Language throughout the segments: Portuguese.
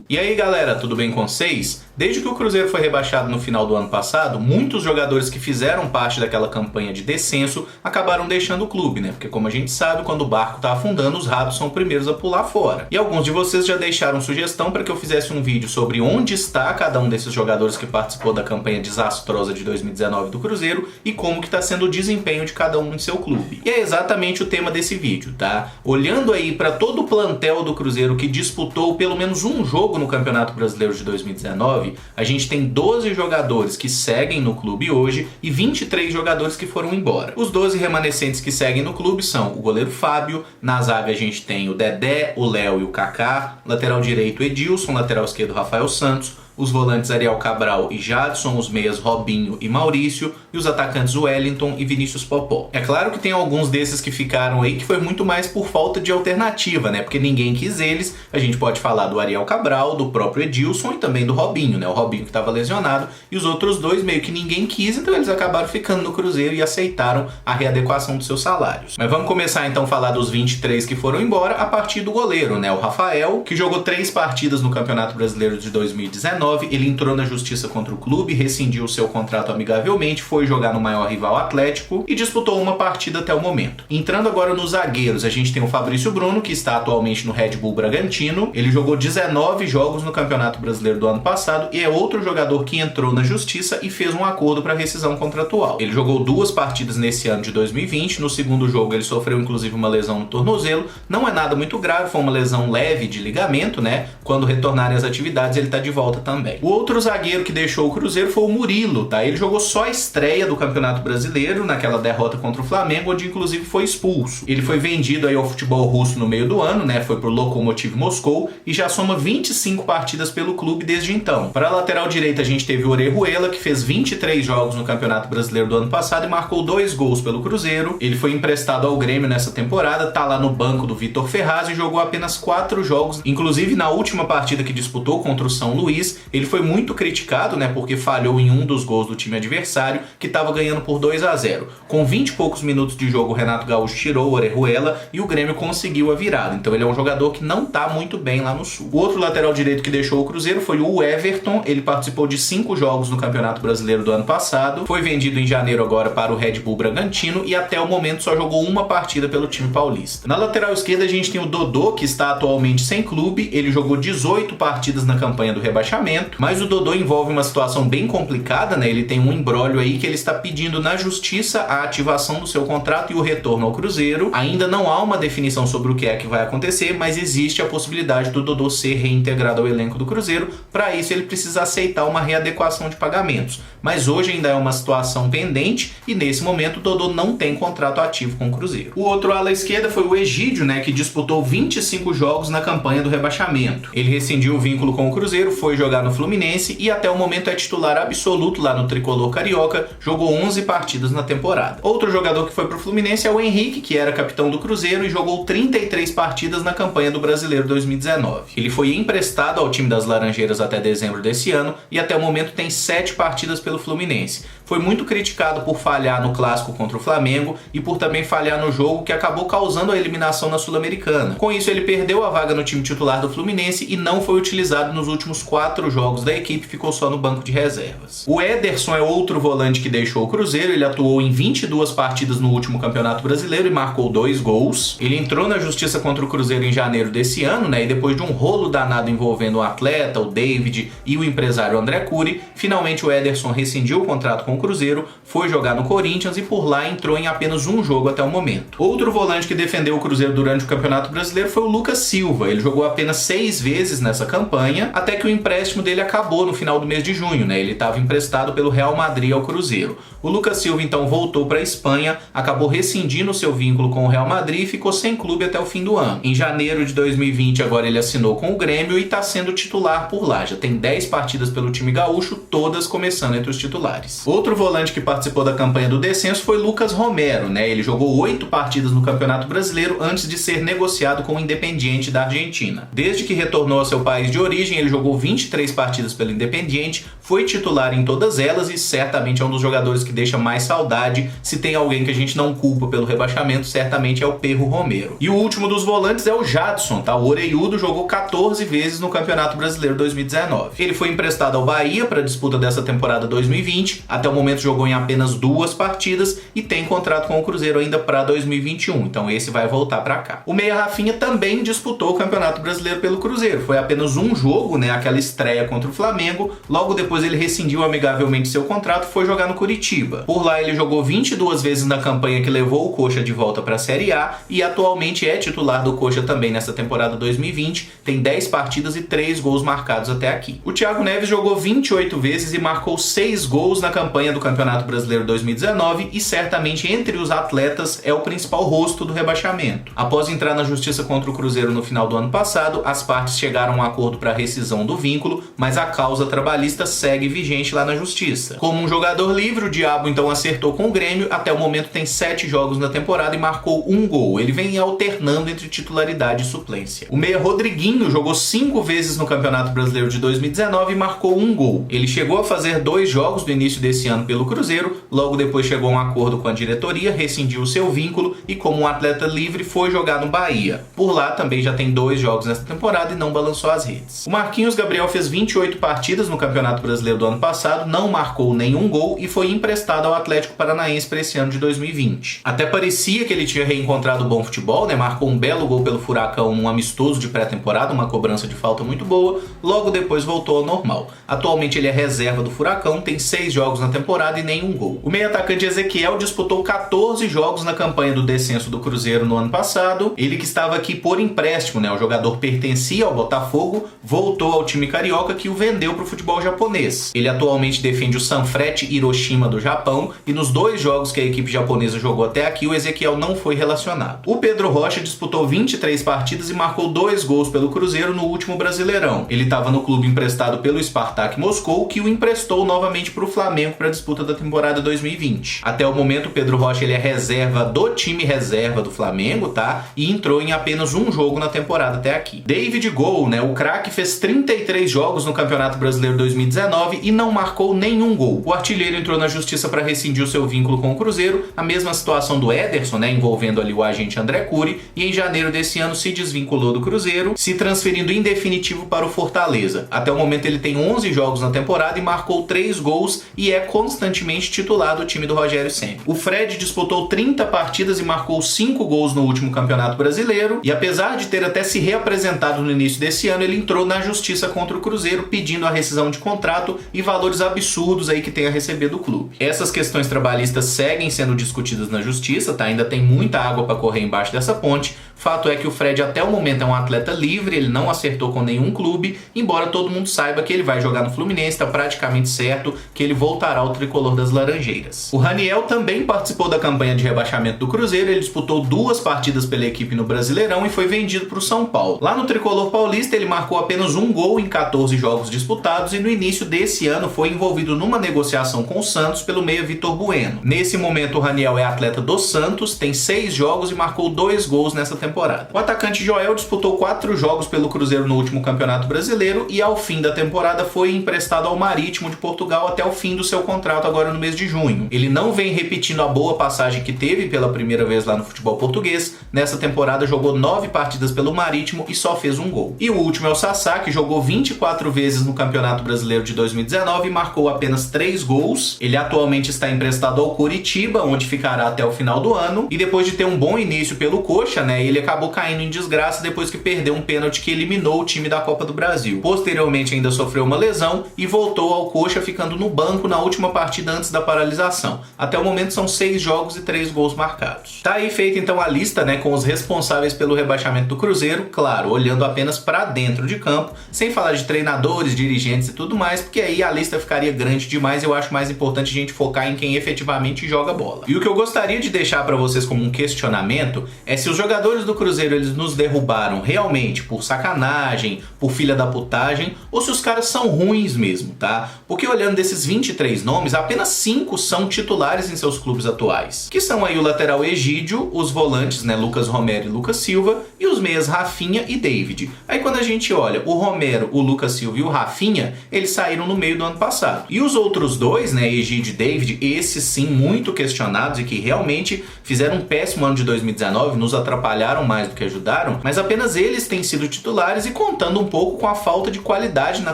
E aí galera, tudo bem com vocês? Desde que o Cruzeiro foi rebaixado no final do ano passado, muitos jogadores que fizeram parte daquela campanha de descenso acabaram deixando o clube, né? Porque como a gente sabe, quando o barco tá afundando, os ratos são os primeiros a pular fora. E alguns de vocês já deixaram sugestão para que eu fizesse um vídeo sobre onde está cada um desses jogadores que participou da campanha desastrosa de 2019 do Cruzeiro e como que tá sendo o desempenho de cada um em seu clube. E é exatamente o tema desse vídeo, tá? Olhando aí para todo o plantel do Cruzeiro que disputou pelo menos um jogo no Campeonato Brasileiro de 2019, a gente tem 12 jogadores que seguem no clube hoje e 23 jogadores que foram embora. Os 12 remanescentes que seguem no clube são o goleiro Fábio, na zaga a gente tem o Dedé, o Léo e o Kaká, lateral direito Edilson, lateral esquerdo Rafael Santos, os volantes Ariel Cabral e Jadson, os meias Robinho e Maurício, e os atacantes Wellington e Vinícius Popó. É claro que tem alguns desses que ficaram aí que foi muito mais por falta de alternativa, né? Porque ninguém quis eles. A gente pode falar do Ariel Cabral, do próprio Edilson e também do Robinho, né? O Robinho que estava lesionado, e os outros dois meio que ninguém quis, então eles acabaram ficando no Cruzeiro e aceitaram a readequação dos seus salários. Mas vamos começar então a falar dos 23 que foram embora a partir do goleiro, né? O Rafael, que jogou 3 partidas no Campeonato Brasileiro de 2019, ele entrou na justiça contra o clube, rescindiu o seu contrato amigavelmente, foi jogar no maior rival Atlético e disputou uma partida até o momento. Entrando agora nos zagueiros, a gente tem o Fabrício Bruno, que está atualmente no Red Bull Bragantino. Ele jogou 19 jogos no Campeonato Brasileiro do ano passado e é outro jogador que entrou na justiça e fez um acordo para rescisão contratual. Ele jogou 2 partidas nesse ano de 2020, no segundo jogo ele sofreu inclusive uma lesão no tornozelo, não é nada muito grave, foi uma lesão leve de ligamento, né? Quando retornarem às atividades ele está de volta também. O outro zagueiro que deixou o Cruzeiro foi o Murilo, tá? Ele jogou só a estreia do Campeonato Brasileiro, naquela derrota contra o Flamengo, onde inclusive foi expulso. Ele foi vendido aí ao futebol russo no meio do ano, né? Foi pro Lokomotiv Moscou e já soma 25 partidas pelo clube desde então. Para a lateral direita a gente teve o Orejuela, que fez 23 jogos no Campeonato Brasileiro do ano passado e marcou 2 gols pelo Cruzeiro. Ele foi emprestado ao Grêmio nessa temporada, tá lá no banco do Vitor Ferraz e jogou apenas 4 jogos. Inclusive na última partida que disputou contra o São Luís, ele foi muito criticado, né, porque falhou em um dos gols do time adversário, que estava ganhando por 2-0. Com 20 e poucos minutos de jogo, o Renato Gaúcho tirou o Orejuela e o Grêmio conseguiu a virada. Então ele é um jogador que não está muito bem lá no Sul. O outro lateral direito que deixou o Cruzeiro foi o Everton. Ele participou de 5 jogos no Campeonato Brasileiro do ano passado, foi vendido em janeiro agora para o Red Bull Bragantino e até o momento só jogou uma partida pelo time paulista. Na lateral esquerda a gente tem o Dodô, que está atualmente sem clube. Ele jogou 18 partidas na campanha do rebaixamento, mas o Dodô envolve uma situação bem complicada, né? Ele tem um imbróglio aí que ele está pedindo na justiça a ativação do seu contrato e o retorno ao Cruzeiro. Ainda não há uma definição sobre o que é que vai acontecer, mas existe a possibilidade do Dodô ser reintegrado ao elenco do Cruzeiro. Para isso ele precisa aceitar uma readequação de pagamentos. Mas hoje ainda é uma situação pendente e nesse momento o Dodô não tem contrato ativo com o Cruzeiro. O outro ala esquerda foi o Egídio, né, que disputou 25 jogos na campanha do rebaixamento. Ele rescindiu o vínculo com o Cruzeiro, foi jogar no Fluminense e até o momento é titular absoluto lá no Tricolor Carioca, jogou 11 partidas na temporada. Outro jogador que foi pro Fluminense é o Henrique, que era capitão do Cruzeiro e jogou 33 partidas na campanha do Brasileiro 2019. Ele foi emprestado ao time das Laranjeiras até dezembro desse ano e até o momento tem 7 partidas pelo Fluminense. Foi muito criticado por falhar no clássico contra o Flamengo e por também falhar no jogo que acabou causando a eliminação na Sul-Americana. Com isso ele perdeu a vaga no time titular do Fluminense e não foi utilizado nos últimos 4 jogos da equipe, ficou só no banco de reservas. O Ederson é outro volante que deixou o Cruzeiro. Ele atuou em 22 partidas no último Campeonato Brasileiro e marcou 2 gols. Ele entrou na justiça contra o Cruzeiro em janeiro desse ano, né? E depois de um rolo danado envolvendo o atleta, o David e o empresário André Cury, finalmente o Ederson rescindiu o contrato com o Cruzeiro, foi jogar no Corinthians e por lá entrou em apenas um jogo até o momento. Outro volante que defendeu o Cruzeiro durante o Campeonato Brasileiro foi o Lucas Silva. Ele jogou apenas 6 vezes nessa campanha, até que o empréstimo dele acabou no final do mês de junho, né? Ele estava emprestado pelo Real Madrid ao Cruzeiro. O Lucas Silva então voltou para a Espanha, acabou rescindindo seu vínculo com o Real Madrid e ficou sem clube até o fim do ano. Em janeiro de 2020 agora ele assinou com o Grêmio e está sendo titular por lá. Já tem 10 partidas pelo time gaúcho, todas começando entre os titulares. Outro volante que participou da campanha do descenso foi Lucas Romero, né? Ele jogou 8 partidas no Campeonato Brasileiro antes de ser negociado com o Independiente da Argentina. Desde que retornou ao seu país de origem, ele jogou 23 partidas pelo Independiente, foi titular em todas elas e certamente é um dos jogadores que deixa mais saudade. Se tem alguém que a gente não culpa pelo rebaixamento, certamente é o Perro Romero. E o último dos volantes é o Jadson, tá? O orelhudo jogou 14 vezes no Campeonato Brasileiro 2019. Ele foi emprestado ao Bahia para a disputa dessa temporada 2020, até o momento jogou em apenas 2 partidas e tem contrato com o Cruzeiro ainda para 2021, então esse vai voltar para cá. O meia Rafinha também disputou o Campeonato Brasileiro pelo Cruzeiro, foi apenas um jogo, né, aquela estreia contra o Flamengo, logo depois ele rescindiu amigavelmente seu contrato e foi jogar no Curitiba. Por lá ele jogou 22 vezes na campanha que levou o Coxa de volta para a Série A e atualmente é titular do Coxa também nessa temporada 2020, tem 10 partidas e 3 gols marcados até aqui. O Thiago Neves jogou 28 vezes e marcou 6 gols na campanha do Campeonato Brasileiro 2019 e certamente entre os atletas é o principal rosto do rebaixamento. Após entrar na justiça contra o Cruzeiro no final do ano passado, as partes chegaram a um acordo para rescisão do vínculo, mas a causa trabalhista segue vigente lá na justiça. Como um jogador livre, o Diabo então acertou com o Grêmio, até o momento tem 7 jogos na temporada e marcou 1 gol. Ele vem alternando entre titularidade e suplência. O meia Rodriguinho jogou 5 vezes no Campeonato Brasileiro de 2019 e marcou 1 gol. Ele chegou a fazer 2 jogos no início desse ano pelo Cruzeiro, logo depois chegou a um acordo com a diretoria, rescindiu o seu vínculo e como um atleta livre foi jogar no Bahia. Por lá também já tem 2 jogos nessa temporada e não balançou as redes. O Marquinhos Gabriel fez 28 partidas no Campeonato Brasileiro do ano passado, não marcou nenhum gol e foi emprestado ao Atlético Paranaense para esse ano de 2020. Até parecia que ele tinha reencontrado o bom futebol, né? Marcou um belo gol pelo Furacão num amistoso de pré-temporada, uma cobrança de falta muito boa, logo depois voltou ao normal. Atualmente ele é reserva do Furacão, tem 6 jogos na temporada e nenhum gol. O meio-atacante Ezequiel disputou 14 jogos na campanha do descenso do Cruzeiro no ano passado. Ele que estava aqui por empréstimo, né? O jogador pertencia ao Botafogo, voltou ao time carioca que o vendeu para o futebol japonês. Ele atualmente defende o Sanfrecce Hiroshima do Japão e nos 2 jogos que a equipe japonesa jogou até aqui, o Ezequiel não foi relacionado. O Pedro Rocha disputou 23 partidas e marcou 2 gols pelo Cruzeiro no último Brasileirão. Ele estava no clube emprestado pelo Spartak Moscou, que o emprestou novamente para o Flamengo para a disputa da temporada 2020. Até o momento, o Pedro Rocha ele é reserva do time reserva do Flamengo, tá? E entrou em apenas um jogo na temporada até aqui. David Gol, né? O craque fez 33 jogos no Campeonato Brasileiro 2019 e não marcou nenhum gol. O artilheiro entrou na justiça para rescindir o seu vínculo com o Cruzeiro, a mesma situação do Ederson, né? Envolvendo ali o agente André Cury, e em janeiro desse ano se desvinculou do Cruzeiro, se transferindo em definitivo para o Fortaleza. Até o momento ele tem 11 jogos na temporada e marcou 3 gols e é constantemente titular do time do Rogério Ceni. O Fred disputou 30 partidas e marcou 5 gols no último Campeonato Brasileiro e apesar de ter até se reapresentado no início desse ano, ele entrou na justiça contra o Cruzeiro pedindo a rescisão de contrato e valores absurdos aí que tem a receber do clube. Essas questões trabalhistas seguem sendo discutidas na justiça, tá? Ainda tem muita água para correr embaixo dessa ponte. Fato é que o Fred até o momento é um atleta livre, ele não acertou com nenhum clube, embora todo mundo saiba que ele vai jogar no Fluminense, está praticamente certo que ele voltará ao tricolor das Laranjeiras. O Raniel também participou da campanha de rebaixamento do Cruzeiro, ele disputou 2 partidas pela equipe no Brasileirão e foi vendido para o São Paulo. Lá no tricolor paulista ele marcou apenas 1 gol em 14 jogos disputados e no início desse ano foi envolvido numa negociação com o Santos pelo meia Vitor Bueno. Nesse momento o Raniel é atleta do Santos, tem 6 jogos e marcou 2 gols nessa temporada. O atacante Joel disputou 4 jogos pelo Cruzeiro no último Campeonato Brasileiro e ao fim da temporada foi emprestado ao Marítimo de Portugal até o fim do seu contrato agora no mês de junho. Ele não vem repetindo a boa passagem que teve pela primeira vez lá no futebol português. Nessa temporada jogou 9 partidas pelo Marítimo e só fez 1 gol. E o último é o Sassá, que jogou 24 vezes no Campeonato Brasileiro de 2019 e marcou apenas 3 gols. Ele atualmente está emprestado ao Coritiba, onde ficará até o final do ano. E depois de ter um bom início pelo Coxa, né, ele acabou caindo em desgraça depois que perdeu um pênalti que eliminou o time da Copa do Brasil. Posteriormente ainda sofreu uma lesão e voltou ao Coxa ficando no banco na última partida antes da paralisação. Até o momento são 6 jogos e 3 gols marcados. Tá aí feita então a lista, né, com os responsáveis pelo rebaixamento do Cruzeiro, claro, olhando apenas para dentro de campo, sem falar de treinadores, dirigentes e tudo mais, porque aí a lista ficaria grande demais. Eu acho mais importante a gente focar em quem efetivamente joga bola. E o que eu gostaria de deixar para vocês como um questionamento é se os jogadores do Cruzeiro eles nos derrubaram realmente por sacanagem, por filha da putagem, ou se os caras são ruins mesmo, tá? Porque olhando desses 23 nomes, apenas 5 são titulares em seus clubes atuais, que são aí o lateral Egídio, os volantes, né, Lucas Romero e Lucas Silva, e os meias Rafinha e David. Aí quando a gente olha o Romero, o Lucas Silva e o Rafinha, eles saíram saíram no meio do ano passado. E os outros dois, né, Egídio e David, esses sim muito questionados e que realmente fizeram um péssimo ano de 2019, nos atrapalharam mais do que ajudaram, mas apenas eles têm sido titulares e contando um pouco com a falta de qualidade na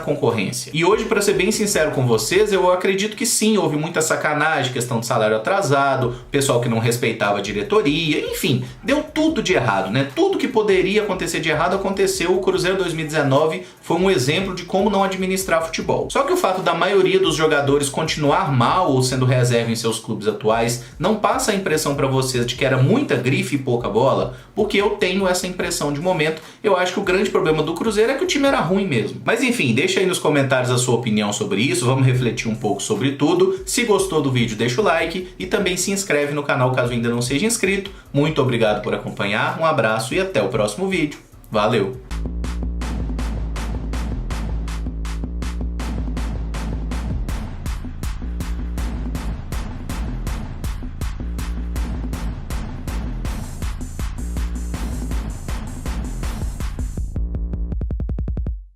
concorrência. E hoje, para ser bem sincero com vocês, eu acredito que sim, houve muita sacanagem, questão de salário atrasado, pessoal que não respeitava a diretoria, enfim, deu tudo de errado, né? Tudo que poderia acontecer de errado aconteceu. O Cruzeiro 2019 foi um exemplo de como não administrar futebol. Só que o fato da maioria dos jogadores continuar mal ou sendo reserva em seus clubes atuais não passa a impressão para vocês de que era muita grife e pouca bola, porque eu tenho essa impressão de momento. Eu acho que o grande problema do Cruzeiro é que o time era ruim mesmo. Mas enfim, deixa aí nos comentários a sua opinião sobre isso, vamos refletir um pouco sobre tudo. Se gostou do vídeo, deixa o like e também se inscreve no canal caso ainda não seja inscrito. Muito obrigado por acompanhar, um abraço e até o próximo vídeo. Valeu!